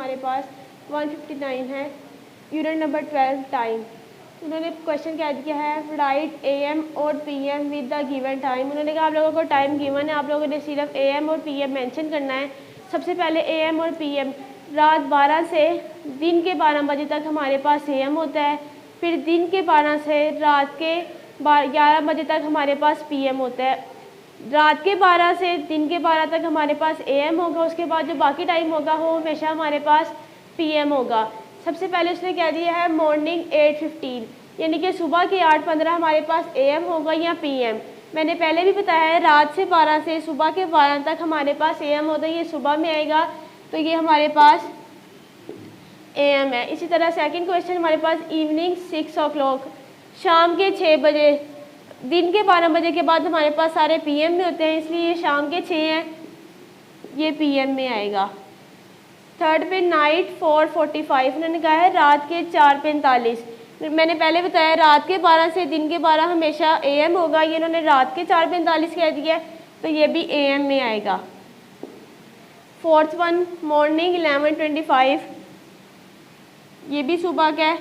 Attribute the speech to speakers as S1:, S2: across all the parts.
S1: हमारे पास 1:59 है। Unit number 12 time. उन्होंने क्वेश्चन क्या दिया है, राइट AM और PM with the given time. उन्होंने कहा आप लोगों को टाइम गिवन है, आप लोगों ने सिर्फ AM और PM मेंशन करना है। सबसे पहले AM और PM, रात 12 से दिन के 12 बजे तक हमारे पास AM होता है, फिर दिन के 12 से रात के 11 बजे तक हमारे पास PM होता है। रात के 12 से दिन के 12 तक हमारे पास AM होगा, उसके बाद जो बाकी टाइम होगा वो हमेशा हमारे पास PM होगा। सबसे पहले उसने क्या दिया है, मॉर्निंग 8:15, यानी कि सुबह के 8:15 हमारे पास AM होगा या PM। मैंने पहले भी बताया है रात से 12 से सुबह के 12 तक हमारे पास AM होता है, ये सुबह में आएगा तो ये हमारे पास AM है। इसी तरह सेकंड क्वेश्चन हमारे पास इवनिंग 6 o'clock, शाम के 6 बजे। दिन के 12 बजे के बाद हमारे पास सारे PM में होते हैं, इसलिए ये शाम के 6 हैं, ये PM में आएगा। थर्ड पे नाइट 4:45, उन्होंने कहा है रात के 4:45। मैंने पहले बताया रात के 12 से दिन के 12 हमेशा AM होगा, ये इन्होंने रात के 4:45 कह दिया तो ये भी AM में आएगा। फोर्थ वन मॉर्निंग 11:25, ये भी सुबह का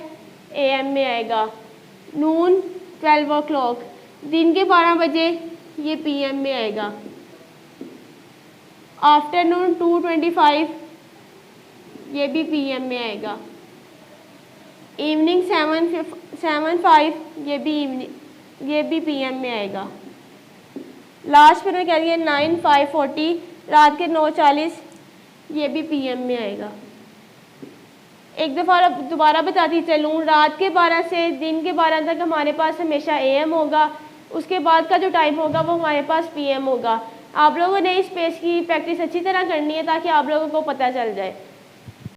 S1: AM में आएगा। नून 12 o'clock, दिन के 12 बजे, ये PM में आएगा। आफ्टरनून 2:25, ये भी PM में आएगा। इवनिंग 7:05, ये भी PM में आएगा। लास्ट में कह रही है 9:40, रात के 9:40, ये भी PM में आएगा। एक दफ़ा दोबारा बताती चलूँ, रात के 12 से दिन के 12 तक हमारे पास हमेशा AM होगा, उसके बाद का जो टाइम होगा वो हमारे पास PM होगा। आप लोगों ने इस पेज की प्रैक्टिस अच्छी तरह करनी है ताकि आप लोगों को पता चल जाए।